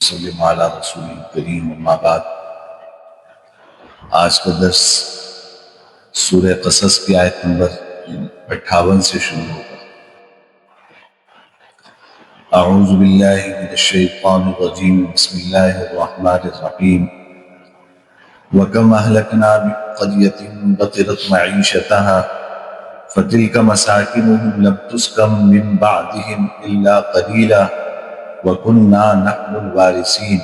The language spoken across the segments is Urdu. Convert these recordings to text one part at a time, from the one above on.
وسلم علی رسول کریم اما بعد۔ آج کا درس سورہ قصص کی آیت نمبر 58 سے شروع ہوگا۔ اعوذ باللہ من الشیطان الرجیم، بسم اللہ الرحمن الرحیم۔ وَكَمْ أَهْلَكْنَا مِنْ قَرْيَةٍ بَطِرَتْ مَعِيشَتَهَا فَتِلْكَ مَسَاكِنُهُمْ لَمْ تُسْكَنْ مِنْ بَعْدِهِمْ إِلَّا قَلِيلًا وَكُنَّا نَحْنُ الْوَارِثِينَ۔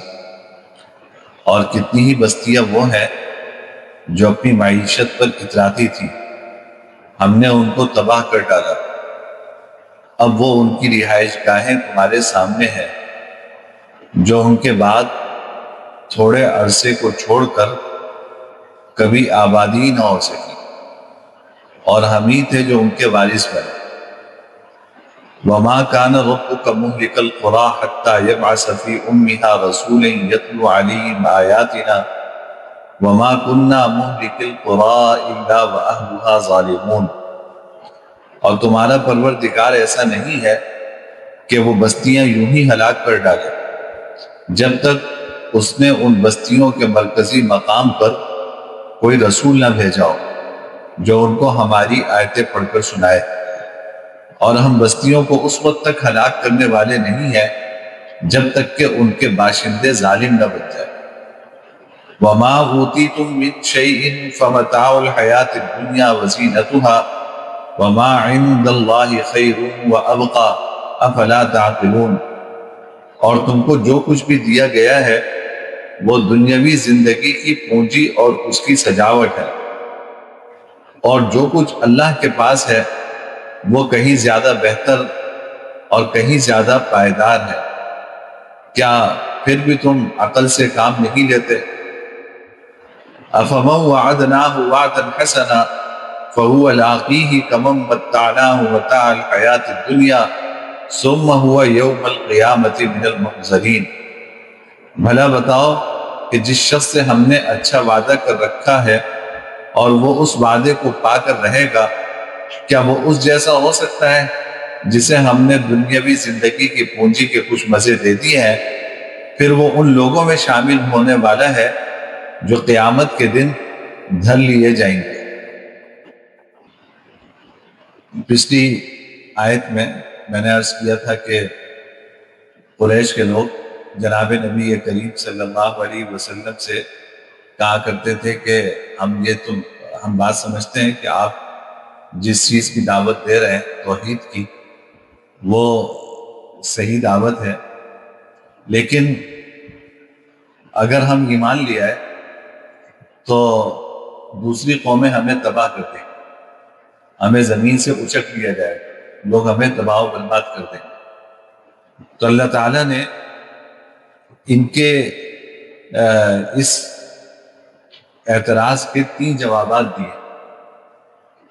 اور کتنی ہی بستیاں وہ ہیں جو اپنی معیشت پر اتراتی تھی، ہم نے ان کو تباہ کر ڈالا، اب وہ ان کی رہائش گاہیں تمہارے سامنے ہیں، جو ان کے بعد تھوڑے عرصے کو چھوڑ کر کبھی آبادی نہ ہو سکی، اور ہم ہی تھے جو ان کے وارث بنے۔ وَمَا كَانَ رَبُّكَ مُهْلِكَ الْقُرَىٰ حَتَّىٰ يَبْعَثَ فِي أُمِّهَا رَسُولًا يَتْلُو عَلَيْهِمْ آيَاتِنَا وَمَا كُنَّا مُهْلِكِ الْقُرَىٰ إِلَّا وَأَهْلُهَا ظَالِمُونَ۔ اور تمہارا پروردگار ایسا نہیں ہے کہ وہ بستیاں یوں ہی ہلاک کر ڈالے جب تک اس نے ان بستیوں کے مرکزی مقام پر کوئی رسول نہ بھیجا ہو جو ان کو ہماری آیتیں پڑھ کر سنائے، اور ہم بستیوں کو اس وقت تک ہلاک کرنے والے نہیں ہیں جب تک کہ ان کے باشندے ظالم نہ بن جائے۔ وَمَا أُوتِيتُم مِّن شَيْءٍ فَمَتَاعُ الْحَيَاةِ الدُّنْيَا وَزِينَتُهَا وَمَا عِندَ اللَّهِ خَيْرٌ وَأَبْقَىٰ أَفَلَا تَعْقِلُونَ۔ اور تم کو جو کچھ بھی دیا گیا ہے وہ دنیاوی زندگی کی پونجی اور اس کی سجاوٹ ہے، اور جو کچھ اللہ کے پاس ہے وہ کہیں زیادہ بہتر اور کہیں زیادہ پائیدار ہے۔ کیا پھر بھی تم عقل سے کام نہیں لیتے؟ أَفَمَنْ وَعَدْنَاهُ وَعْدًا حَسَنًا فَهُوَ لَاقِيهِ كَمَنْ مَتَّعْنَاهُ مَتَاعَ الْحَيَاةِ الدُّنْيَا ثُمَّ هُوَ يَوْمَ الْقِيَامَةِ مِنَ الْمُحْضَرِينَ۔ بھلا بتاؤ کہ جس شخص سے ہم نے اچھا وعدہ کر رکھا ہے اور وہ اس وعدے کو پا کر رہے گا، کیا وہ اس جیسا ہو سکتا ہے جسے ہم نے دنیاوی زندگی کی پونجی کے کچھ مزے دے دیے ہیں؟ پھر وہ ان لوگوں میں شامل ہونے والا ہے جو قیامت کے دن دھر لیے جائیں گے۔ پچھلی آیت میں نے عرض کیا تھا کہ قریش کے لوگ جناب نبی کریم صلی اللہ علیہ وسلم سے کہا کرتے تھے کہ ہم بات سمجھتے ہیں کہ آپ جس چیز کی دعوت دے رہے ہیں توحید کی، وہ صحیح دعوت ہے، لیکن اگر ہم ایمان لے آئے تو دوسری قومیں ہمیں تباہ کر دیں، ہمیں زمین سے اچک لیا جائے، لوگ ہمیں تباہ و برباد کر دیں۔ تو اللہ تعالیٰ نے ان کے اس اعتراض کے 3 جوابات دیے۔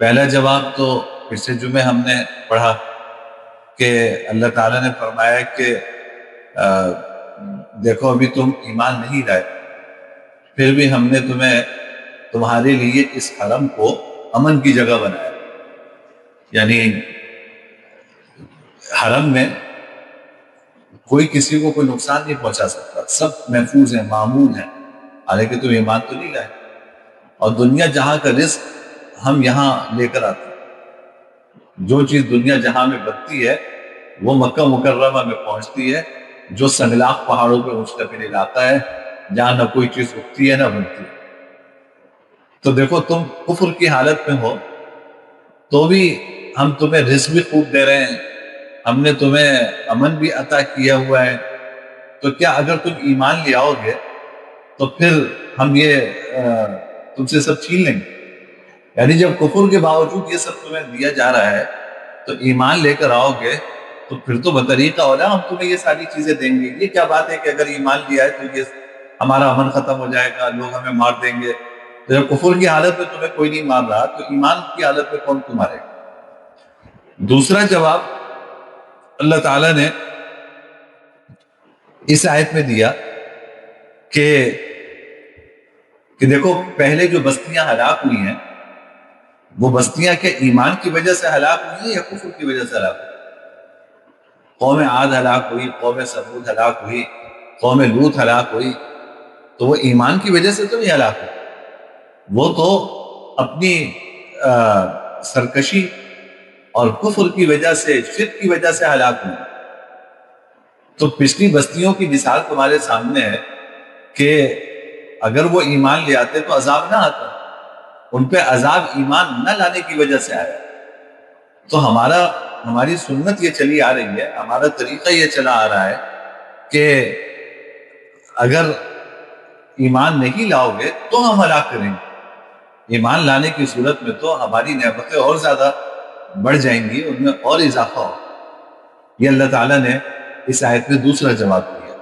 پہلا جواب تو پچھلے جمعے ہم نے پڑھا کہ اللہ تعالیٰ نے فرمایا کہ دیکھو ابھی تم ایمان نہیں لائے، پھر بھی ہم نے تمہارے لیے اس حرم کو امن کی جگہ بنایا، یعنی حرم میں کوئی کسی کو کوئی نقصان نہیں پہنچا سکتا، سب محفوظ ہیں، معمول ہیں، حالانکہ تم ایمان تو نہیں لائے۔ اور دنیا جہاں کا رزق ہم یہاں لے کر آتے ہیں، جو چیز دنیا جہاں میں بنتی ہے وہ مکہ مکرمہ میں پہنچتی ہے، جو سنگلاخ پہاڑوں پہ مشتمل علاقہ ہے جہاں نہ کوئی چیز اگتی ہے نہ بنتی ہے۔ تو دیکھو تم کفر کی حالت میں ہو تو بھی ہم تمہیں رزق بھی خوب دے رہے ہیں، ہم نے تمہیں امن بھی عطا کیا ہوا ہے، تو کیا اگر تم ایمان لے آؤ گے تو پھر ہم تم سے سب چھین لیں گے؟ یعنی جب کفر کے باوجود یہ سب تمہیں دیا جا رہا ہے تو ایمان لے کر آؤ گے تو پھر تو بطریقہ اولا ہم تمہیں یہ ساری چیزیں دیں گے۔ یہ کیا بات ہے کہ اگر ایمان لیا ہے تو یہ ہمارا امن ختم ہو جائے گا، لوگ ہمیں مار دیں گے؟ تو جب کفر کی حالت میں تمہیں کوئی نہیں مار رہا تو ایمان کی حالت میں کون تمہارے گا؟ دوسرا جواب اللہ تعالیٰ نے اس آیت میں دیا کہ دیکھو پہلے جو بستیاں ہلاک ہوئی ہیں وہ بستیاں کیا ایمان کی وجہ سے ہلاک ہوئی ہیں یا کفر کی وجہ سے ہلاک ہوئی؟ قوم عاد ہلاک ہوئی، قوم ثمود ہلاک ہوئی، قوم لوط ہلاک ہوئی تو وہ ایمان کی وجہ سے تو نہیں ہلاک ہوئی، وہ تو اپنی سرکشی اور کفر کی وجہ سے، شرک کی وجہ سے ہلاک ہوئی۔ تو پچھلی بستیوں کی مثال تمہارے سامنے ہے کہ اگر وہ ایمان لے آتے تو عذاب نہ آتا، ان پہ عذاب ایمان نہ لانے کی وجہ سے آیا۔ تو ہماری سنت یہ چلی آ رہی ہے، ہمارا طریقہ یہ چلا آ رہا ہے کہ اگر ایمان نہیں لاؤ گے تو ہم ہلاک کریں گے، ایمان لانے کی صورت میں تو ہماری نعمتیں اور زیادہ بڑھ جائیں گی، ان میں اور اضافہ ہو۔ یہ اللہ تعالیٰ نے اس آیت میں دوسرا جواب دیا،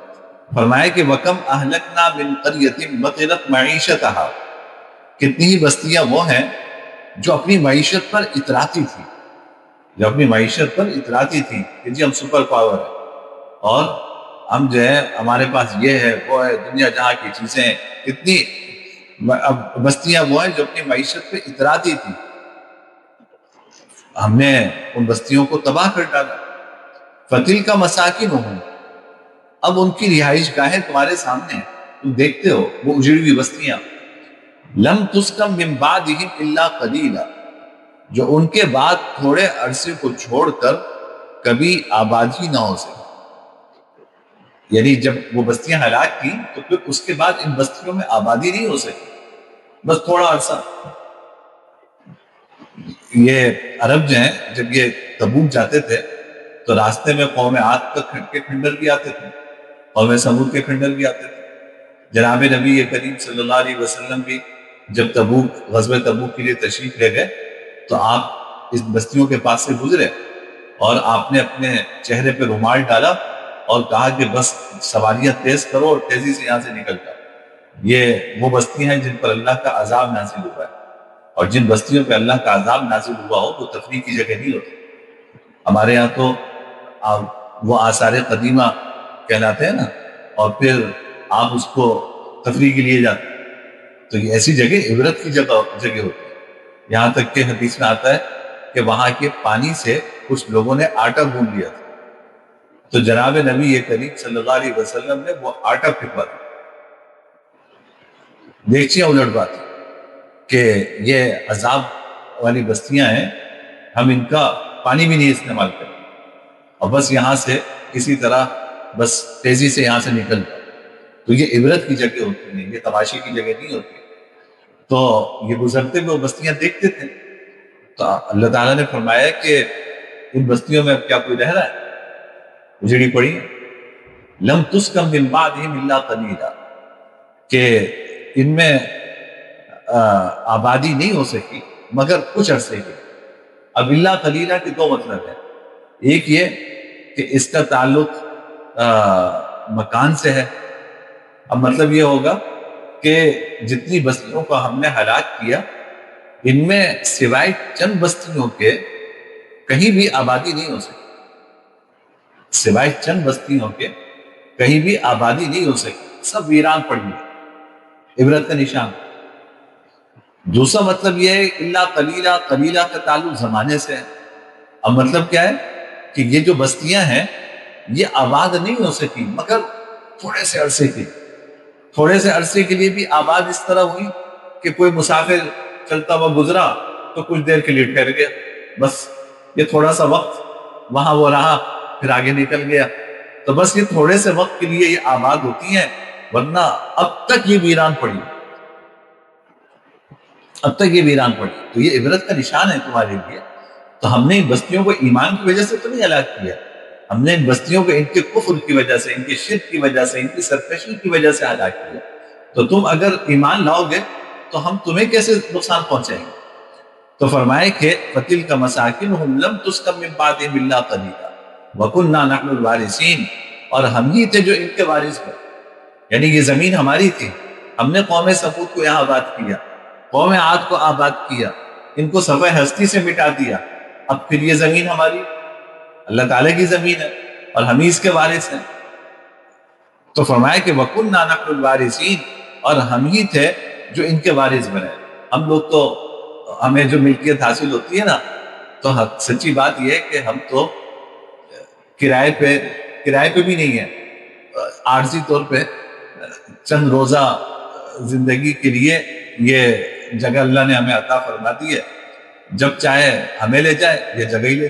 فرمایا کہ وَكَمْ أَهْلَكْنَا مِنْ قَرْيَةٍ بَطِرَتْ مَعِيشَتَهَا، کتنی ہی بستیاں وہ ہیں جو اپنی معیشت پر اتراتی تھی، جو اپنی معیشت پر اتراتی تھی کہ جی ہم سپر پاور ہیں اور ہم جو ہے ہمارے پاس یہ ہے وہ ہے، دنیا جہاں کی چیزیں ہیں۔ کتنی بستیاں وہ ہیں جو اپنی معیشت پہ اتراتی تھی، ہم نے ان بستیوں کو تباہ کر ڈالا۔ فَتِلْكَ مَسَاكِنُهُمْ، اب ان کی رہائش گاہیں تمہارے سامنے ہیں، تم دیکھتے ہو وہ اجڑی ہوئی بستیاں۔ لَمْ تُسْكَنْ مِنْ بَعْدِهِمْ إِلَّا قَلِيلًا، جو ان کے بعد تھوڑے عرصے کو چھوڑ کر کبھی آباد ہی نہ ہو سکے۔ یعنی جب وہ بستیاں ہلاک کی تو پھر اس کے بعد ان بستیوں میں آبادی نہیں ہو سکی، بس تھوڑا عرصہ۔ یہ عرب جو ہیں جب یہ تبوک جاتے تھے تو راستے میں قوم عاد کے کھنڈر بھی آتے تھے، قوم سمود کے کھنڈر بھی آتے تھے۔ جناب نبی کریم صلی اللہ علیہ وسلم بھی جب تبوک، غزوہ تبوک کے لیے تشریف لے گئے تو آپ اس بستیوں کے پاس سے گزرے اور آپ نے اپنے چہرے پہ رومال ڈالا اور کہا کہ بس سواریاں تیز کرو اور تیزی سے یہاں سے نکل جاؤ۔ یہ وہ بستیاں ہیں جن پر اللہ کا عذاب نازل ہوا ہے، اور جن بستیوں پہ اللہ کا عذاب نازل ہوا ہو وہ تفریح کی جگہ نہیں ہوتی۔ ہمارے یہاں تو وہ آثار قدیمہ کہلاتے ہیں نا، اور پھر آپ اس کو تفریح کے لیے جاتے ہیں، تو یہ ایسی جگہ عبرت کی جگہ ہوتی ہے۔ یہاں تک کہ حدیث میں آتا ہے کہ وہاں کے پانی سے کچھ لوگوں نے آٹا گوندھ لیا تھا، تو جناب نبی کریم صلی اللہ علیہ وسلم نے وہ آٹا پھینکوا دیا، دیکھچیاں الٹ بات کہ یہ عذاب والی بستیاں ہیں، ہم ان کا پانی بھی نہیں استعمال کریں اور بس یہاں سے کسی طرح بس تیزی سے یہاں سے نکل جاؤ۔ تو یہ عبرت کی جگہ ہوتی ہے، یہ تماشے کی جگہ نہیں ہوتی۔ تو یہ گزرتے ہوئے وہ بستیاں دیکھتے تھے، تو اللہ تعالیٰ نے فرمایا کہ ان بستیوں میں اب کیا کوئی رہ رہا ہے؟ اجڑی پڑی ہیں۔ لم تسکن من بعدہم الا قلیلا، کہ ان میں آبادی نہیں ہو سکی مگر کچھ عرصے کی۔ اب اللہ قلیلا کے دو مطلب ہے، ایک یہ کہ اس کا تعلق مکان سے ہے۔ اب مطلب یہ ہوگا کہ جتنی بستیوں کو ہم نے ہلاک کیا ان میں سوائے چند بستیوں کے کہیں بھی آبادی نہیں ہو سکی، سوائے چند بستیوں کے کہیں بھی آبادی نہیں ہو سکی، سب ویران پڑ گئی، عبرت کا نشان۔ دوسرا مطلب یہ ہے اللہ قلیلا، قلیلا کا تعلق زمانے سے ہے۔ اب مطلب کیا ہے کہ یہ جو بستیاں ہیں یہ آباد نہیں ہو سکی مگر تھوڑے سے عرصے کے، تھوڑے سے عرصے کے لیے بھی آباد اس طرح ہوئی کہ کوئی مسافر چلتا ہوا گزرا تو کچھ دیر کے لیے ٹھہر گیا، بس یہ تھوڑا سا وقت وہاں وہ رہا پھر آگے نکل گیا، تو بس یہ تھوڑے سے وقت کے لیے یہ آباد ہوتی ہیں، ورنہ اب تک یہ ویران پڑی، اب تک یہ ویران پڑی۔ تو یہ عبرت کا نشان ہے تمہارے لیے۔ تو ہم نے ان بستیوں کو ایمان کی وجہ سے تو نہیں ہلاک کیا، ہم نے ان بستیوں کو ان کے کفر کی وجہ سے، ان کے شرک کی وجہ سے، ان کی سرکشی کی وجہ سے ہلاک کیا۔ تو تم اگر ایمان لاؤ گے تو ہم تمہیں کیسے نقصان پہنچائیں گے؟ تو فرمائے کہ فَتِلْكَ مَسَاكِنُهُمْ لَمْ تُسْكَن مِّن بَعْدِهِمْ إِلَّا قَلِيلًا وَكُنَّا نَحْنُ الْوَارِثِينَ، اور ہم ہی تھے جو ان کے وارث بنے، یعنی یہ زمین ہماری تھی، ہم نے قوم سمود کو یہاں آباد کیا، قوم عاد کو آباد کیا، ان کو صفحہ ہستی سے مٹا دیا، اب پھر یہ زمین ہماری اللہ تعالیٰ کی زمین ہے اور ہم ہی اس کے وارث ہیں۔ تو فرمایا کہ وَكُنَّا نَحْنُ الْوَارِثِينَ، اور ہم ہی تھے جو ان کے وارث بنے۔ ہم لوگ تو ہمیں جو ملکیت حاصل ہوتی ہے نا، تو سچی بات یہ ہے کہ ہم تو کرائے پہ بھی نہیں ہیں، عارضی طور پہ چند روزہ زندگی کے لیے یہ جگہ اللہ نے ہمیں عطا فرما دی ہے، جب چاہے ہمیں لے جائے یہ جگہ ہی لے،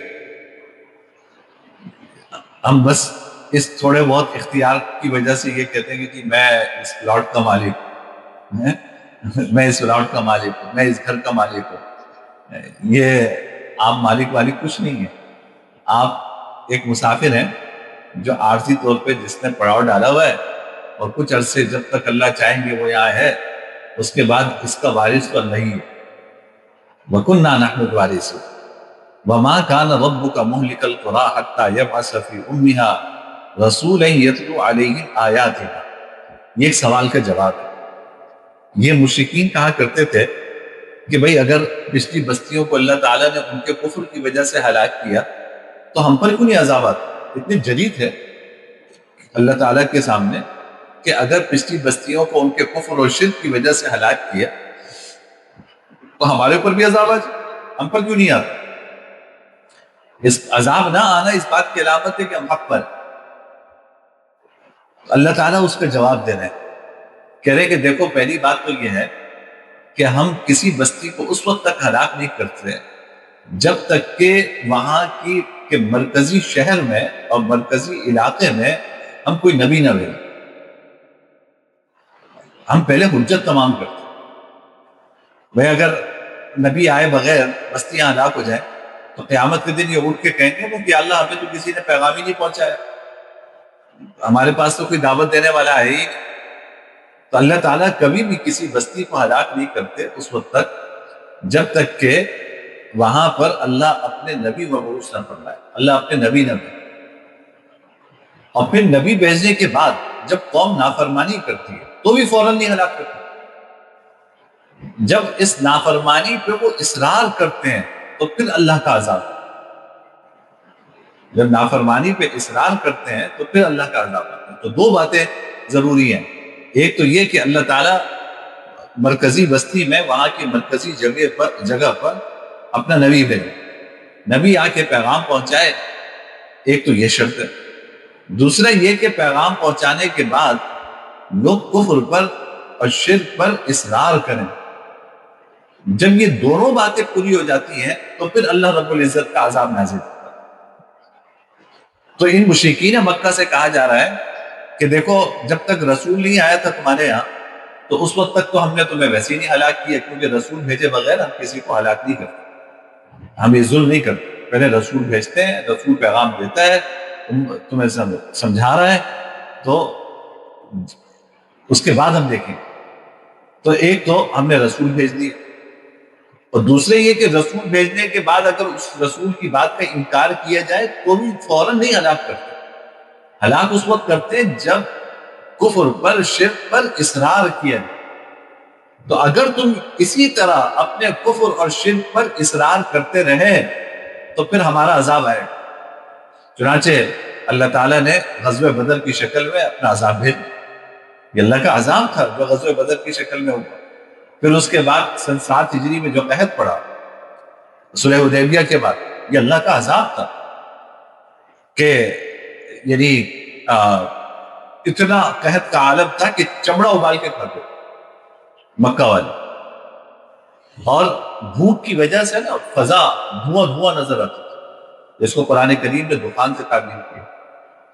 ہم بس اس تھوڑے بہت اختیار کی وجہ سے یہ کہتے ہیں کہ جی میں اس پلاٹ کا مالک ہوں، میں اس پلاٹ کا مالک ہوں، میں اس گھر کا مالک ہوں۔ یہ آپ مالک والی کچھ نہیں ہے، آپ ایک مسافر ہیں جو عارضی طور پہ جس نے پڑاؤ ڈالا ہوا ہے، اور کچھ عرصے جب تک اللہ چاہیں گے وہ یہاں ہے، اس کے بعد اس کا وارث تو اللہ ہی ہے۔ وَكُنَّا نَحْنُ الْوَارِثُونَ وَمَا كَانَ رَبُّكَ مُهْلِكَ الْقُرَىٰ حَتَّىٰ يَبْعَثَ فِي أُمِّهَا رَسُولًا يَتْلُو عَلَيْهِمْ آيَاتِنَا۔ یہ ایک سوال کا جواب ہے۔ یہ مشرکین کہا کرتے تھے کہ بھئی اگر پچھلی بستیوں کو اللہ تعالیٰ نے ان کے کفر کی وجہ سے ہلاک کیا تو ہم پر کیوں نہیں عذاب آتا؟ اتنی جدید ہے اللہ تعالیٰ کے سامنے کہ اگر پچھلی بستیوں کو ان کے کفر اور شرک کی وجہ سے ہلاک کیا تو ہمارے اوپر بھی عذاب آ جائے، ہم پر کیوں نہیں آتا؟ اس عذاب نہ آنا اس بات کی علامت ہے کہ ہم حق پر ہیں۔ اللہ تعالیٰ اس کا جواب دے رہے ہیں، کہہ رہے کہ دیکھو پہلی بات تو یہ ہے کہ ہم کسی بستی کو اس وقت تک ہلاک نہیں کرتے جب تک کہ وہاں کی کہ مرکزی شہر میں اور مرکزی علاقے میں ہم کوئی نبی نہ بھیجیں۔ ہم پہلے حجت تمام کرتے بھئی اگر نبی آئے بغیر بستیاں ہلاک ہو جائیں تو قیامت کے دن یہ اٹھ کے کہیں گے کہ اللہ ہمیں تو کسی نے پیغام ہی نہیں پہنچایا، ہمارے پاس تو کوئی دعوت دینے والا ہے ہی نہیں۔ تو اللہ تعالیٰ کبھی بھی کسی بستی کو ہلاک نہیں کرتے اس وقت تک جب تک کہ وہاں پر اللہ اپنے نبی مبعوث نہ فرمائے، اللہ اپنے نبی نہ بھیجے۔ اور پھر نبی بھیجنے کے بعد جب قوم نافرمانی کرتی ہے تو بھی فوراً نہیں ہلاک کرتے، جب اس نافرمانی پہ وہ اصرار کرتے ہیں تو پھر اللہ کا عذاب، جب نافرمانی پہ اصرار کرتے ہیں تو پھر اللہ کا عذاب آتا ہے۔ تو دو باتیں ضروری ہیں، ایک تو یہ کہ اللہ تعالیٰ مرکزی بستی میں وہاں کی مرکزی جگہ پر اپنا نبی بھیجے، نبی آ کے پیغام پہنچائے، ایک تو یہ شرط ہے۔ دوسرا یہ کہ پیغام پہنچانے کے بعد لوگ کفر پر اور شرک پر اصرار کریں۔ جب یہ دونوں باتیں پوری ہو جاتی ہیں تو پھر اللہ رب العزت کا عذاب نازل ہوتا ہے۔ تو ان مشرکین مکہ سے کہا جا رہا ہے کہ دیکھو جب تک رسول نہیں آیا تھا تمہارے یہاں تو اس وقت تک تو ہم نے تمہیں ویسے ہی نہیں ہلاک کیا، کیونکہ رسول بھیجے بغیر ہم کسی کو ہلاک نہیں کرتے، ہم یہ ظلم نہیں کرتے، پہلے رسول بھیجتے ہیں، رسول پیغام دیتا ہے، تمہیں سمجھا رہا ہے تو اس کے بعد ہم دیکھیں۔ تو ایک تو ہم نے رسول بھیج دیا، اور دوسرے یہ کہ رسول بھیجنے کے بعد اگر اس رسول کی بات کا انکار کیا جائے تو بھی فوراً نہیں ہلاک کرتے، ہلاک اس وقت کرتے جب کفر پر شرک پر اصرار کیا جائے۔ تو اگر تم اسی طرح اپنے کفر اور شرک پر اصرار کرتے رہے تو پھر ہمارا عذاب آئے گا۔ چنانچہ اللہ تعالیٰ نے غزوہ بدر کی شکل میں اپنا عذاب بھیج دیا، یہ اللہ کا عذاب تھا جو غزوہ بدر کی شکل میں ہوا۔ پھر اس کے بعد سن 7 ہجری میں جو قحط پڑا صلح حدیبیہ کے بعد، یہ اللہ کا عذاب تھا کہ یعنی اتنا قحط کا عالم تھا کہ چمڑا ابال کے کھاتے مکہ والے، اور بھوک کی وجہ سے نا فضا دھواں نظر آتی تھی، جس کو قرآن کریم نے دخان سے تعبیر کیا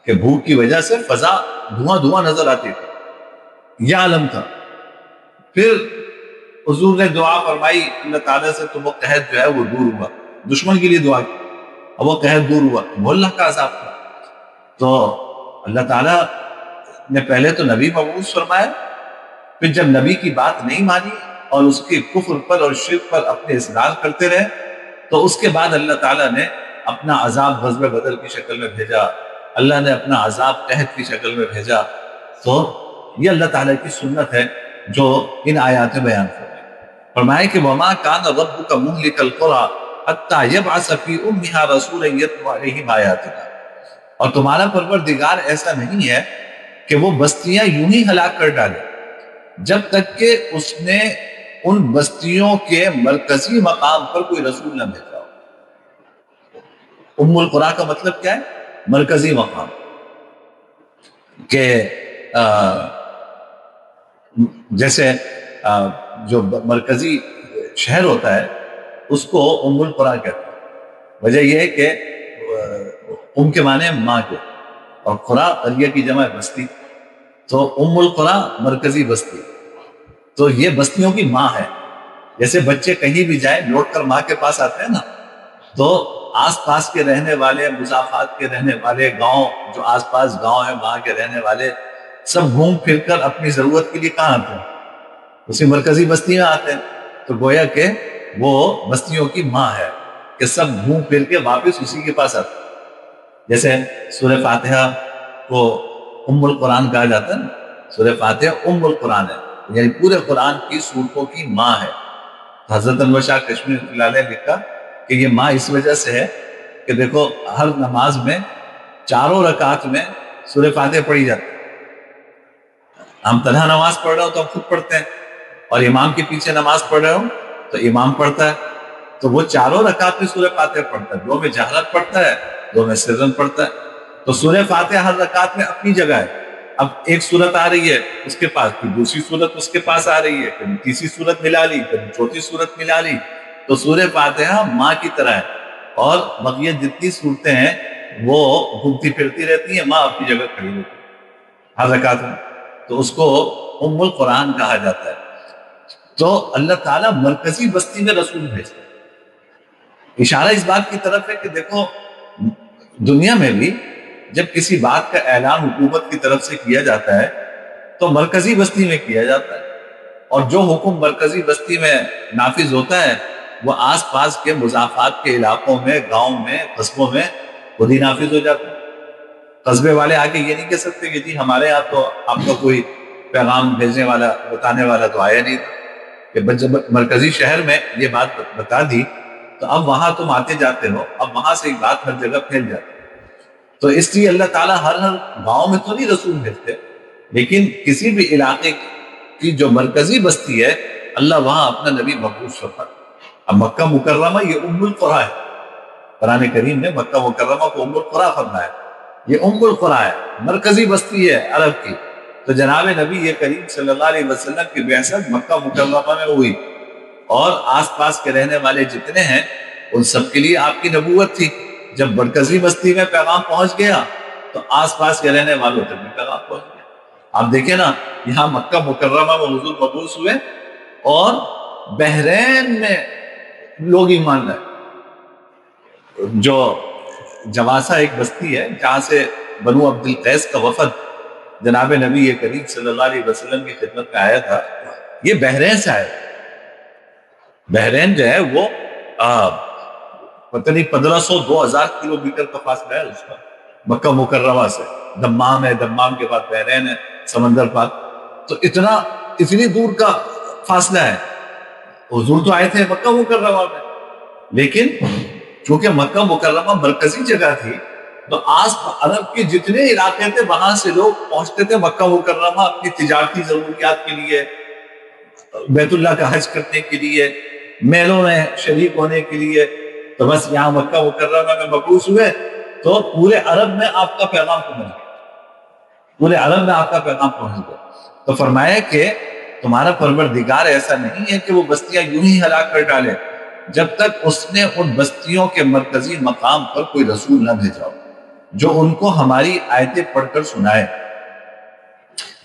کہ بھوک کی وجہ سے فضا دھواں نظر آتی تھی، یہ عالم تھا۔ پھر حضور نے دعا فرمائی اللہ تعالیٰ سے تو وہ قحط جو ہے وہ دور ہوا، دشمن کے لیے دعا کی اور وہ قحط دور ہوا، وہ اللہ کا عذاب تھا۔ تو اللہ تعالیٰ نے پہلے تو نبی مبعوث فرمایا، پھر جب نبی کی بات نہیں مانی اور اس کے کفر پر اور شرک پر اپنے اصرار کرتے رہے تو اس کے بعد اللہ تعالیٰ نے اپنا عذاب غزوہ بدر کی شکل میں بھیجا، اللہ نے اپنا عذاب قحط کی شکل میں بھیجا۔ تو یہ اللہ تعالیٰ کی سنت ہے جو ان آیات میں بیان فرمائے کہ وَمَا كَانَ رَبُّكَ مُهْلِكَ الْقُرَىٰ حَتَّىٰ يَبْعَثَ فِي أُمِّهَا رَسُولًا يَتْلُو عَلَيْهِمْ آيَاتِنَا، اور تمہارا پروردگار ایسا نہیں ہے کہ وہ بستیاں یوں ہی ہلاک کر ڈالے جب تک کہ اس نے ان بستیوں کے مرکزی مقام پر کوئی رسول نہ بھیجا ہو۔ ام القریٰ کا مطلب کیا ہے؟ مرکزی مقام، کہ جیسے جو مرکزی شہر ہوتا ہے اس کو ام القریٰ کہتے ہیں. وجہ یہ ہے کہ ام کے معنی ماں کے، اور قریٰ قریہ کی جمع بستی، تو ام القریٰ مرکزی بستی، تو یہ بستیوں کی ماں ہے. جیسے بچے کہیں بھی جائیں لوٹ کر ماں کے پاس آتے ہیں نا، تو آس پاس کے رہنے والے، مضافات کے رہنے والے، گاؤں جو آس پاس گاؤں ہیں وہاں کے رہنے والے سب گھوم پھر کر اپنی ضرورت کے لیے کہاں آتے ہیں؟ اسی مرکزی بستی میں آتے ہیں. تو گویا کہ وہ بستیوں کی ماں ہے کہ سب گھوم پھر کے واپس اسی کے پاس آتے ہیں. جیسے سورہ فاتحہ کو ام القرآن کہا جاتا ہے نا، سورہ فاتحہ ام القرآن ہے، یعنی پورے قرآن کی سورتوں کی ماں ہے. حضرت انور شاہ کشمیر رحمۃ اللہ علیہ نے لکھا کہ یہ ماں اس وجہ سے ہے کہ دیکھو ہر نماز میں چاروں رکعت میں سورہ فاتحہ پڑھی جاتی ہے. ہم تنہا نماز پڑھ رہے ہو تو ہم خود پڑھتے ہیں، اور امام کے پیچھے نماز پڑھ رہے ہو تو امام پڑھتا ہے. تو وہ چاروں رکعت میں سورہ فاتحہ پڑھتا ہے، دو میں جہرت پڑھتا ہے، دو میں سرن پڑھتا ہے. تو سورہ فاتحہ ہر رکعت میں اپنی جگہ ہے. اب ایک صورت آ رہی ہے اس کے پاس، پھر دوسری صورت اس کے پاس آ رہی ہے، پھر تیسری صورت ملا لی، پھر چوتھی صورت ملا لی. تو سورہ فاتحہ ماں کی طرح ہے، اور بقیہ جتنی صورتیں ہیں وہ گھومتی پھرتی رہتی ہیں، ماں اپنی جگہ کھڑی رہتی ہے ہر رکعت میں. تو اس کو ام القرآن کہا جاتا ہے. تو اللہ تعالیٰ مرکزی بستی میں رسول بھیجتا ہے. اشارہ اس بات کی طرف ہے کہ دیکھو دنیا میں بھی جب کسی بات کا اعلان حکومت کی طرف سے کیا جاتا ہے تو مرکزی بستی میں کیا جاتا ہے، اور جو حکم مرکزی بستی میں نافذ ہوتا ہے وہ آس پاس کے مضافات کے علاقوں میں، گاؤں میں، قصبوں میں خود ہی نافذ ہو جاتا ہے. قصبے والے آگے یہ نہیں کہہ سکتے کہ جی ہمارے یہاں تو آپ کا کوئی پیغام بھیجنے والا، بتانے والا تو آیا نہیں تھا. کہ جب مرکزی شہر میں یہ بات بتا دی تو اب وہاں تم آتے جاتے ہو، اب وہاں سے ایک بات ہر جگہ پھیل جاتی ہے. تو اس لیے اللہ تعالیٰ ہر گاؤں میں تو نہیں رسول بھیجتے، لیکن کسی بھی علاقے کی جو مرکزی بستی ہے اللہ وہاں اپنا نبی مبعوث فرماتا ہے. اب مکہ مکرمہ یہ ام القریٰ ہے. قرآن کریم نے مکہ مکرمہ کو ام القریٰ فرمایا. یہ ام القریٰ ہے، مرکزی بستی ہے عرب کی. تو جناب نبی یہ کریم صلی اللہ علیہ وسلم کی بعثت مکہ مکرمہ میں ہوئی، اور آس پاس کے رہنے والے جتنے ہیں ان سب کے لیے آپ کی نبوت تھی. جب مرکزی بستی میں پیغام پہنچ گیا تو آس پاس کے رہنے والوں تک بھی پیغام پہنچ گیا. آپ دیکھیں نا، یہاں مکہ مکرمہ میں حضور مبعوث ہوئے اور بحرین میں لوگ ایمان لائے. جو جواسہ ایک بستی ہے جہاں سے بنو عبد القیس کا وفد جناب نبی کریم صلی اللہ علیہ وسلم کی خدمت میں آیا تھا، یہ بحرین سے آیا. بحرین جو ہے وہ پتہ نہیں 1500-2000 کلومیٹر کا فاصلہ ہے اس کا مکہ مکرمہ سے. دمام ہے، دمام کے بعد بحرین ہے، سمندر پار. تو اتنی دور کا فاصلہ ہے. حضور تو آئے تھے مکہ مکرمہ میں، لیکن چونکہ مکہ مکرمہ مرکزی جگہ تھی تو آس عرب کے جتنے علاقے تھے وہاں سے لوگ پہنچتے تھے مکہ مکرمہ اپنی تجارتی ضروریات کے لیے، بیت اللہ کا حج کرنے کے لیے، میلوں میں شریک ہونے کے لیے. تو بس یہاں مکہ مکرمہ میں مبعوث ہوئے تو پورے عرب میں آپ کا پیغام پہنچ گیا، پورے عرب میں آپ کا پیغام پہنچ گیا. تو فرمایا کہ تمہارا پروردگار ایسا نہیں ہے کہ وہ بستیاں یوں ہی ہلاک کر ڈالے جب تک اس نے ان بستیوں کے مرکزی مقام پر کوئی رسول نہ بھیجا ہو جو ان کو ہماری آیتیں پڑھ کر سنائے.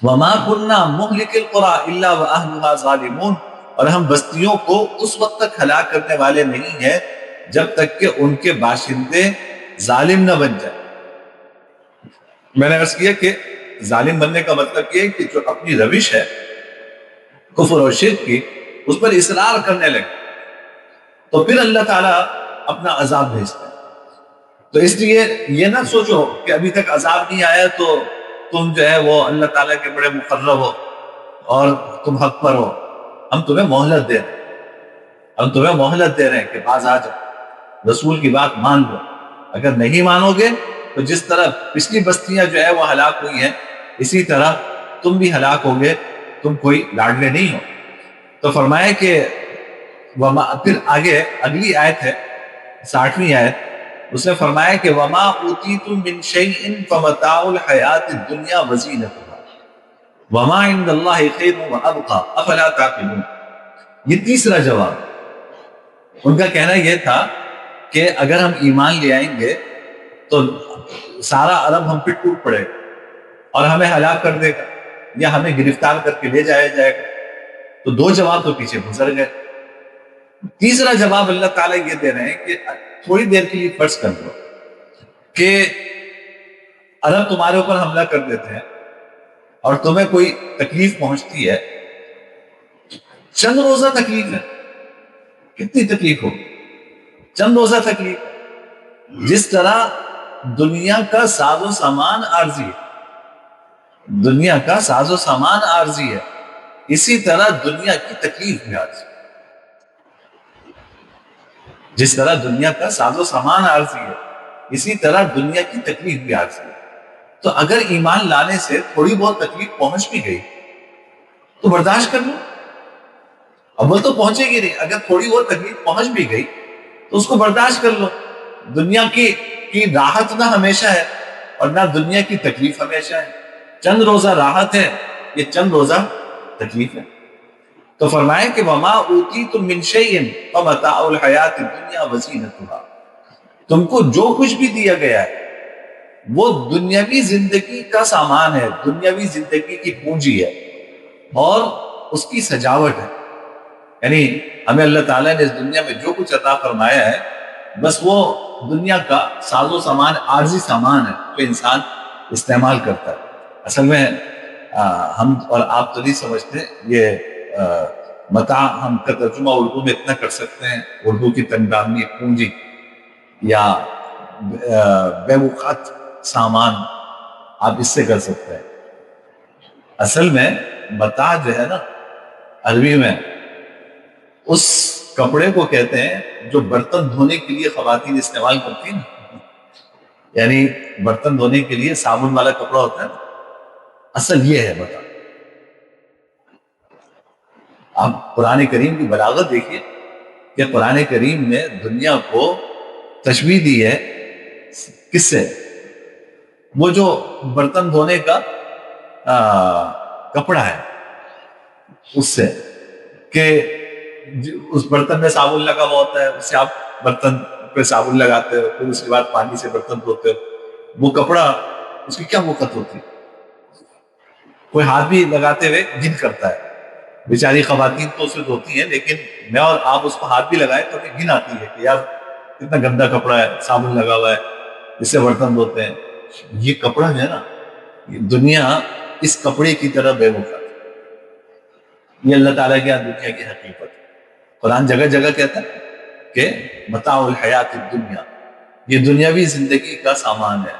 وَمَا كُنَّا مُهْلِكِ الْقُرَىٰ إِلَّا وَأَهْلُهَا ظَالِمُونَ، اور ہم بستیوں کو اس وقت تک ہلاک کرنے والے نہیں ہیں جب تک کہ ان کے باشندے ظالم نہ بن جائیں. میں نے عرض کیا کہ ظالم بننے کا مطلب یہ ہے کہ جو اپنی روش ہے کفر اور شرک کی اس پر اصرار کرنے لگے تو پھر اللہ تعالیٰ اپنا عذاب بھیجتا ہے. تو اس لیے یہ نہ سوچو کہ ابھی تک عذاب نہیں آیا تو تم جو ہے وہ اللہ تعالیٰ کے بڑے مقرب ہو اور تم حق پر ہو. ہم تمہیں مہلت دے رہے ہیں، ہم تمہیں مہلت دے رہے ہیں کہ باز آ جاؤ، رسول کی بات مان لو. اگر نہیں مانو گے تو جس طرح پچھلی بستیاں جو ہے وہ ہلاک ہوئی ہیں اسی طرح تم بھی ہلاک ہوگے، تم کوئی لاڈلے نہیں ہو. تو فرمایا کہ پھر آگے اگلی آیت ہے 60ویں آیت، اس نے فرمایا کہ وَمَا أُوتِيتُم مِّن شَيْءٍ فَمَتَاعُ الْحَيَاةِ الدُّنْيَا وَزِينَتُهَا. وما عند اللہ خیر وابقى افلا تعقلون. یہ تیسرا جواب. ان کا کہنا یہ تھا کہ اگر ہم ایمان لے آئیں گے تو سارا عرب ہم پہ ٹوٹ پڑے گا اور ہمیں ہلاک کر دے گا یا ہمیں گرفتار کر کے لے جایا جائے گا. تو دو جواب تو پیچھے گزر گئے. تیسرا جواب اللہ تعالیٰ یہ دے رہے ہیں کہ تھوڑی دیر کے لیے فرض کر لو کہ عرب تمہارے اوپر حملہ کر دیتے ہیں اور تمہیں کوئی تکلیف پہنچتی ہے. چند روزہ تکلیف ہے. کتنی تکلیف ہو؟ چند روزہ تکلیف. جس طرح دنیا کا ساز و سامان عارضی ہے، دنیا کا ساز و سامان عارضی ہے، اسی طرح دنیا کی تکلیف بھی عارضی ہے. جس طرح دنیا کا ساز و سامان عارضی ہے اسی طرح دنیا کی تکلیف بھی عارضی ہے. تو اگر ایمان لانے سے تھوڑی بہت تکلیف پہنچ بھی گئی تو برداشت کر لو. اب وہ تو پہنچے گی نہیں. اگر تھوڑی بہت تکلیف پہنچ بھی گئی تو اس کو برداشت کر لو. دنیا کی راحت نہ ہمیشہ ہے اور نہ دنیا کی تکلیف ہمیشہ ہے. چند روزہ راحت ہے، یہ چند روزہ تکلیف ہے. تو فرمائے کہ وما اوتیتم من شیء فمتاع الحیات الدنیا وزینتها. تم کو جو کچھ بھی دیا گیا ہے وہ دنیاوی زندگی کا سامان ہے، دنیاوی زندگی کی پونجی ہے اور اس کی سجاوٹ ہے. یعنی ہمیں اللہ تعالیٰ نے اس دنیا میں جو کچھ عطا فرمایا ہے بس وہ دنیا کا ساز و سامان، عارضی سامان ہے جو انسان استعمال کرتا ہے. اصل میں ہم اور آپ تو نہیں سمجھتے یہ متاع ہم کا ترجمہ اردو میں اتنا کر سکتے ہیں. اردو کی تنگامی پونجی یا بے وقت سامان آپ اس سے کر سکتے ہیں. اصل میں متاع جو ہے نا عربی میں اس کپڑے کو کہتے ہیں جو برتن دھونے کے لیے خواتین استعمال کرتی ہیں نا. یعنی برتن دھونے کے لیے صابن والا کپڑا ہوتا ہے نا، اصل یہ ہے متاع. آپ قرآن کریم کی بلاغت دیکھیے کہ قرآن کریم نے دنیا کو تشبیہ دی ہے کس سے؟ وہ جو برتن دھونے کا کپڑا ہے اس سے، کہ اس برتن میں صابن لگا ہوا ہوتا ہے، اس سے آپ برتن پہ صابن لگاتے ہو، پھر اس کے بعد پانی سے برتن دھوتے ہو. وہ کپڑا اس کی کیا وقت ہوتی ہے؟ کوئی ہاتھ بھی لگاتے ہوئے گھن کرتا ہے. بیچاری خواتین تو اسے دھوتی ہیں لیکن میں اور آپ اس کو ہاتھ بھی لگائیں تو ہمیں گھن آتی ہے کہ یار کتنا گندا کپڑا ہے، صابن لگا ہوا ہے، اس سے برتن دھوتے ہیں. یہ کپڑا جو ہے نا، دنیا اس کپڑے کی طرح بے وقت. یہ اللہ تعالیٰ کی دنیا کی حقیقت. قرآن جگہ جگہ کہتا ہے کہ متاع الحیات الدنیا، یہ دنیاوی زندگی کا سامان ہے،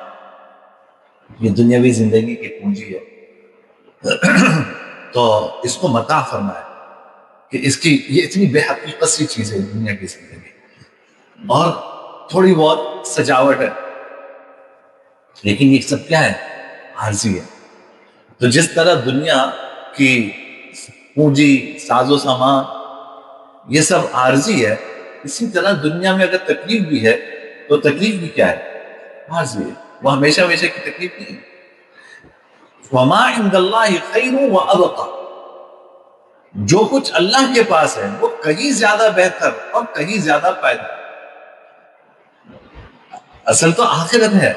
یہ دنیاوی زندگی کی پونجی ہے. تو اس کو متاع فرمایا کہ اس کی یہ اتنی بے حقیقت سی چیز ہے دنیا کی زندگی، اور تھوڑی بہت سجاوٹ ہے لیکن یہ سب کیا ہے؟ عارضی ہے. تو جس طرح دنیا کی پونجی، ساز و سامان یہ سب عارضی ہے، اسی طرح دنیا میں اگر تکلیف بھی ہے تو تکلیف بھی کیا ہے؟ عارضی ہے. وہ ہمیشہ ہمیشہ کی تکلیف نہیں ہے. وما عند اللہ خیر وابقى. جو کچھ اللہ کے پاس ہے وہ کہیں زیادہ بہتر اور کہیں زیادہ پائیدار. اصل تو آخرت ہے.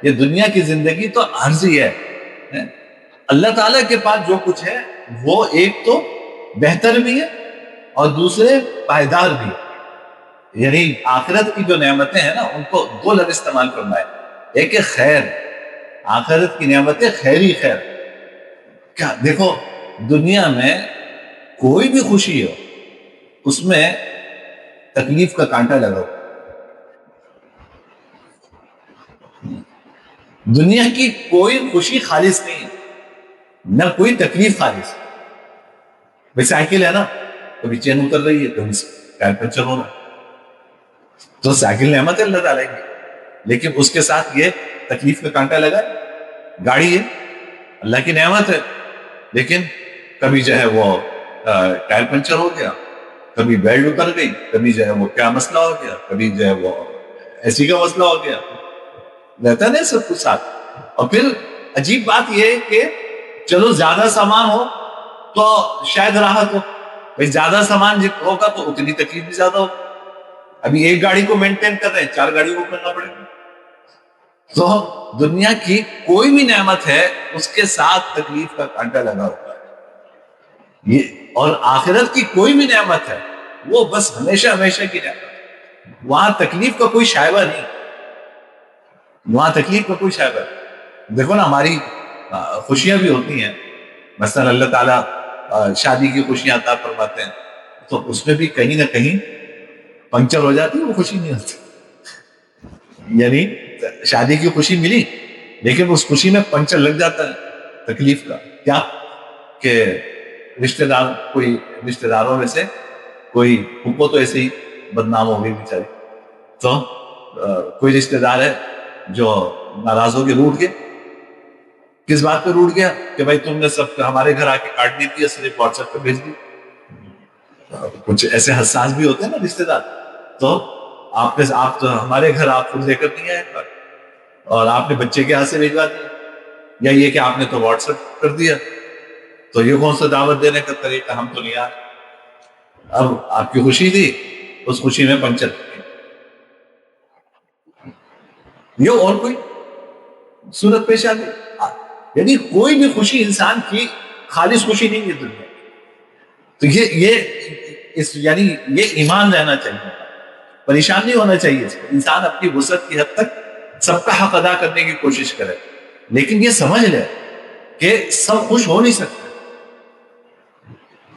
یہ دنیا کی زندگی تو عارضی ہے. اللہ تعالیٰ کے پاس جو کچھ ہے وہ ایک تو بہتر بھی ہے اور دوسرے پائیدار بھی ہے. یعنی آخرت کی جو نعمتیں ہیں نا ان کو دو لفظ استعمال کرنا ہے. ایک ہے خیر، آخرت کی نعمتیں خیر ہی خیر. کیا دیکھو دنیا میں کوئی بھی خوشی ہو اس میں تکلیف کا کانٹا لگا ہو. دنیا کی کوئی خوشی خالص نہیں ہے، نہ کوئی تکلیف خالص. بھائی سائیکل ہے نا، کبھی چین اتر رہی ہے، کبھی ٹائر پنچر ہو رہا ہے، تو سائیکل نعمت ہے اللہ تعالیٰ کی، لیکن اس کے ساتھ یہ تکلیف کا کانٹا لگا ہے. گاڑی ہے اللہ کی نعمت ہے لیکن کبھی جو ہے وہ ٹائر پنچر ہو گیا، کبھی بیلٹ اتر گئی، کبھی جو ہے وہ کیا مسئلہ ہو گیا، کبھی جو ہے وہ ایسی کا مسئلہ ہو گیا. رہتا نہیں سب کچھ ساتھ. اور پھر عجیب بات یہ ہے کہ چلو زیادہ سامان ہو تو شاید راحت ہو، بھائی زیادہ سامان ہوگا تو اتنی تکلیف بھی زیادہ ہوگی. ابھی ایک گاڑی کو مینٹین کر رہے ہیں، 4 گاڑیوں کو کرنا پڑے گا. تو دنیا کی کوئی بھی نعمت ہے اس کے ساتھ تکلیف کا کانٹا لگا ہوا ہے یہ. اور آخرت کی کوئی بھی نعمت ہے وہ بس ہمیشہ ہمیشہ کی نعمت ہے، وہاں تکلیف کا کوئی شائبہ نہیں، وہاں تکلیف کا کوئی شائبہ نہیں. دیکھو نا ہماری خوشیاں بھی ہوتی ہیں، مثلا اللہ تعالیٰ شادی کی خوشیاں عطا فرماتے ہیں، تو اس میں بھی کہیں نہ کہیں پنکچر ہو جاتی ہے، وہ خوشی نہیں ہوتی. یعنی شادی کی خوشی ملی لیکن اس خوشی میں پنکچر لگ جاتا ہے تکلیف کا. کیا کہ کوئی رشتہ داروں میں سے کوئی پھپھو تو ایسے ہی بدنام ہو گئی بیچاری، تو کوئی رشتہ دار ہے جو ناراض ہو کے روٹ گئے. کس بات پہ روٹ گیا؟ کہ بھائی تم نے سب ہمارے گھر آ کے کاٹ دی تھی، صرف واٹس ایپ پہ بھیج دی. کچھ ایسے حساس بھی ہوتے ہیں نا رشتے دار، تو آپ تو ہمارے گھر آپ خود لے کر نہیں آئے اور آپ نے بچے کے ہاتھ سے بھیجوا دیا، یا یہ کہ آپ نے تو واٹس ایپ کر دیا. تو یہ کون سا دعوت دینے کا طریقہ؟ ہم تو نہیں آئے. اب آپ کی خوشی تھی، اس خوشی میں پنچر یہ اور کوئی صورت پیش آ گئی. یعنی کوئی بھی خوشی انسان کی خالص خوشی نہیں ہے دنیا. تو یعنی یہ ایمان رہنا چاہیے، پریشان نہیں ہونا چاہیے. انسان اپنی وسعت کی حد تک سب کا حق ادا کرنے کی کوشش کرے، لیکن یہ سمجھ لے کہ سب خوش ہو نہیں سکتے.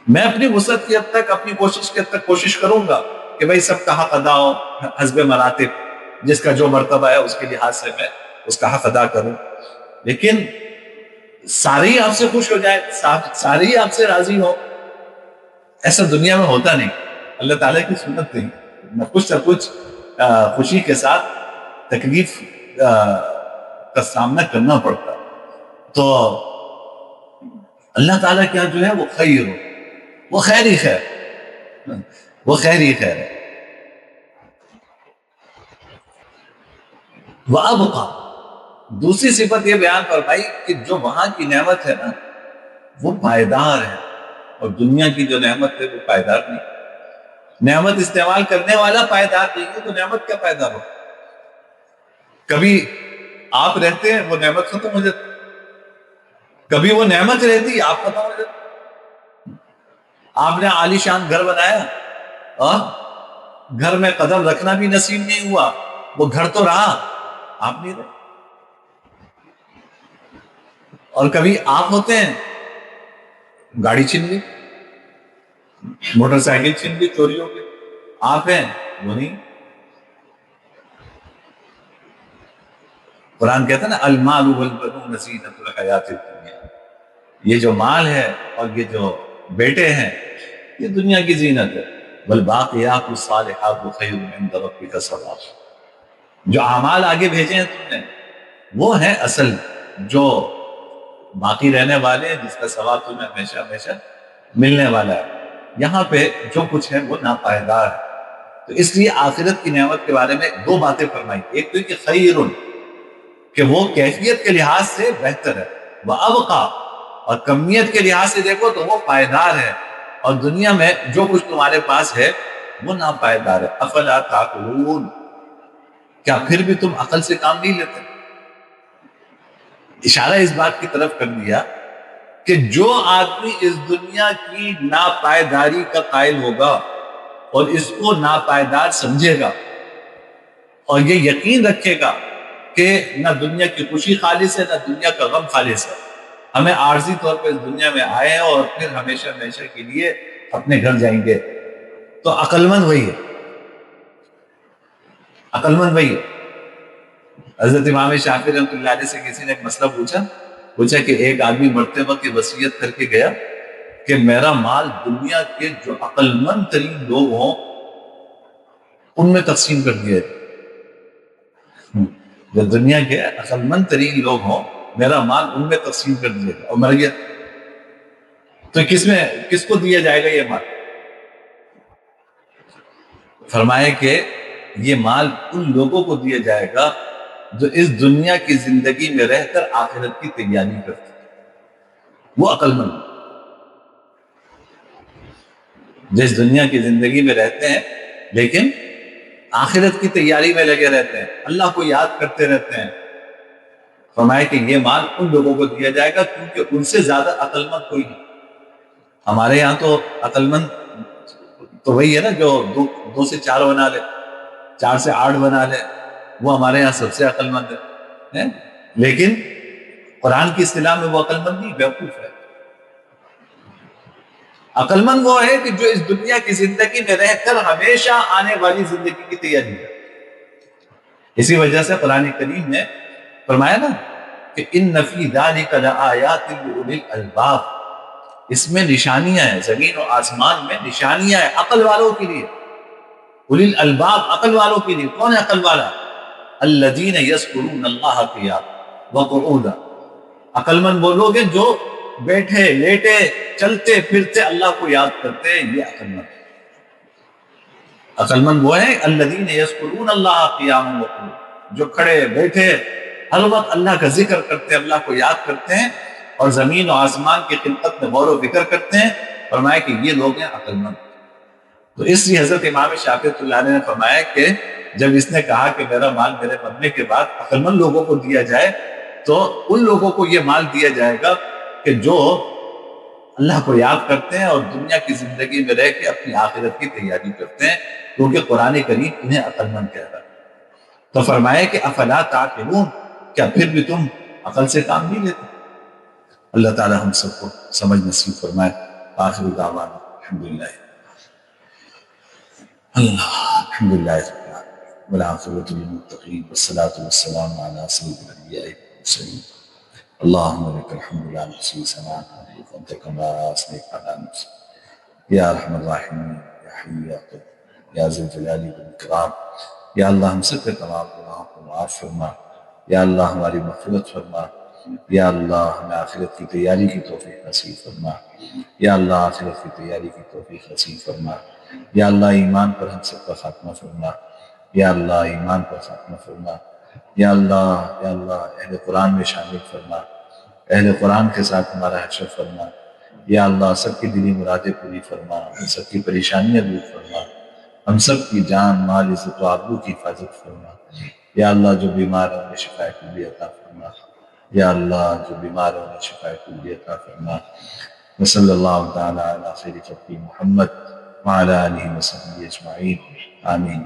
میں اپنی وسعت کی حد تک، اپنی کوشش کی حد تک کوشش کروں گا کہ بھائی سب کا حق ادا ہو حسب مراتب، جس کا جو مرتبہ ہے اس کے لحاظ سے میں اس کا حق ادا کروں. لیکن سارے ہی آپ سے خوش ہو جائے، سارے ہی آپ سے راضی ہو، ایسا دنیا میں ہوتا نہیں. اللہ تعالیٰ کی سنت نہیں، کچھ نہ کچھ خوشی کے ساتھ تکلیف کا سامنا کرنا پڑتا. تو اللہ تعالیٰ کیا جو ہے وہ خیر ہو، وہ خیر ہی خیر، وہ خیر ہی خیر ہے. وَأَبْقَى، دوسری صفت یہ بیان فرمائی کہ جو وہاں کی نعمت ہے نا وہ پائیدار ہے، اور دنیا کی جو نعمت ہے وہ پائیدار نہیں. نعمت استعمال کرنے والا پائیدار نہیں ہے تو نعمت کیا پائیدار ہو؟ کبھی آپ رہتے ہیں وہ نعمت ختم ہو جاتی، کبھی وہ نعمت رہتی آپ ختم ہو جاتی. آپ نے عالی شان گھر بنایا اور گھر میں قدم رکھنا بھی نصیب نہیں ہوا، وہ گھر تو رہا، آپ نہیں رہے. اور کبھی آپ ہوتے ہیں گاڑی چھن گئی، موٹر سائیکل چھن گئی، چوری ہو گئی، آپ ہیں وہ نہیں. قرآن کہتا ہے نا المال والبنون زینۃ الحیات الدنیا، یہ جو مال ہے اور یہ جو بیٹے ہیں یہ دنیا کی زینت ہے. والباقیات الصالحات خیر عند ربک ثوابا، جو اعمال آگے بھیجے ہیں تم نے وہ ہیں اصل جو باقی رہنے والے ہیں، جس کا ثواب تمہیں ہمیشہ ہمیشہ ملنے والا ہے. یہاں پہ جو کچھ ہے وہ ناپائیدار ہے. تو اس لیے آخرت کی نعمت کے بارے میں 2 باتیں فرمائی. ایک تو کہ خیر، کہ وہ کیفیت کے لحاظ سے بہتر ہے، وَأَبْقَى، اور کمیت کے لحاظ سے دیکھو تو وہ پائیدار ہے. اور دنیا میں جو کچھ تمہارے پاس ہے وہ ناپائیدار ہے. افلا تعقلون، کیا پھر بھی تم عقل سے کام نہیں لیتے؟ اشارہ اس بات کی طرف کر دیا کہ جو آدمی اس دنیا کی ناپائیداری کا قائل ہوگا اور اس کو ناپائیدار سمجھے گا اور یہ یقین رکھے گا کہ نہ دنیا کی خوشی خالص ہے نہ دنیا کا غم خالص ہے، ہمیں عارضی طور پہ اس دنیا میں آئے ہیں اور پھر ہمیشہ ہمیشہ کے لیے اپنے گھر جائیں گے، تو عقل مند وہی ہے، عقل مند وہی ہے. حضرت امام شافعی رحمۃ اللہ علیہ سے کسی نے ایک مسئلہ پوچھا کہ ایک آدمی مرتے وقت یہ وصیت کر کے گیا کہ میرا مال دنیا کے جو عقل مند ترین لوگ ہوں ان میں تقسیم کر دیا ہے. جو دنیا کے عقل مند ترین لوگ ہوں میرا مال ان میں تقسیم کر دیا اور مر گیا، تو کس کو دیا جائے گا یہ مال؟ فرمائے کہ یہ مال ان لوگوں کو دیا جائے گا جو اس دنیا کی زندگی میں رہ کر آخرت کی تیاری کرتے ہیں. وہ عقل مند. جس دنیا کی زندگی میں رہتے ہیں لیکن آخرت کی تیاری میں لگے رہتے ہیں, اللہ کو یاد کرتے رہتے ہیں. فرمایا کہ یہ مال ان لوگوں کو دیا جائے گا کیونکہ ان سے زیادہ عقل مند کوئی نہیں. ہمارے یہاں تو عقل مند تو وہی ہے نا جو 2 سے 4 بنا لے, 4 سے 8 بنا لے, وہ ہمارے یہاں سب سے عقل مند ہے. لیکن قرآن کی اصطلاح میں وہ عقل مند نہیں, بیوقوف ہے. عقل مند وہ ہے کہ جو اس دنیا کی زندگی میں رہ کر ہمیشہ آنے والی زندگی کی تیاری ہے. اسی وجہ سے قرآن کریم نے فرمایا نا کہ ان فی ذلک لآیات لأولی الالباب, اس میں نشانیاں ہیں, زمین و آسمان میں نشانیاں ہیں عقل والوں کے لیے. اولی الالباب, عقل والوں کے لیے. کون ہے عقل والا؟ الذین یذکرون اللہ قیاما وقعودا. عقل مند وہ لوگ ہیں جو بیٹھے لیٹے چلتے پھرتے اللہ کو یاد کرتے ہیں, یہ عقل مند. عقل مند وہ ہیں الذین یذکرون اللہ قیاما وقعودا, جو کھڑے بیٹھے ہر وقت اللہ کا ذکر کرتے ہیں, اللہ کو یاد کرتے ہیں اور زمین و آسمان کی خلقت میں غور و فکر کرتے ہیں. فرمایا کہ یہ لوگ ہیں عقل مند. تو اس لیے حضرت امام شافعی اللہ علیہ نے فرمایا کہ جب اس نے کہا کہ میرا مال میرے مرنے کے بعد عقل مند لوگوں کو دیا جائے, تو ان لوگوں کو یہ مال دیا جائے گا کہ جو اللہ کو یاد کرتے ہیں اور دنیا کی زندگی میں رہ کے اپنی آخرت کی تیاری کرتے ہیں, کیونکہ قرآن کریم انہیں عقل مند کہتا ہے. تو فرمایا کہ افلا تعقلون, کیا پھر بھی تم عقل سے کام نہیں لیتے؟ اللہ تعالی ہم سب کو سمجھ نصیب فرمائے. آخر دعوانا الحمدللہ الحمدللہ والعاقبۃ للمتقین والصلاۃ والسلام علی سید الانبیاء والمرسلین. اللهم لك الحمد لا نحصي ثناء عليك انت كما اثنيت على نفسك یا ارحم الراحمین یا حی یا قیوم یا ذی الجلال والاکرام. یا اللہ ہم سب کے تمام گناہوں کو معاف فرما, یا اللہ ہماری مغفرت فرما, یا اللہ ہمیں آخرت کی تیاری کی توفیق نصیب فرما, یا اللہ آخرت کی تیاری کی توفیق نصیب فرما, یا اللہ ایمان پر ہم سب کا خاتمہ فرما, یا اللہ ایمان پر خاتمہ فرما, یا اللہ اہل قرآن میں شامل فرما, اہل قرآن کے ساتھ ہمارا حشر فرما. یا اللہ سب کی دلی مرادیں پوری فرما, ہم سب کی پریشانیاں دور فرما, ہم سب کی جان مال عزت و آبرو کی حفاظت فرما. یا اللہ جو بیمار ہیں انہیں شفائے کلی عطا فرما, یا اللہ جو بیمار ہیں انہیں شفائے کلی عطا فرما. وصلی اللہ تعالی علی خیر خلق محمد وعلی آلہ وصحبہ اجمعین. آمین.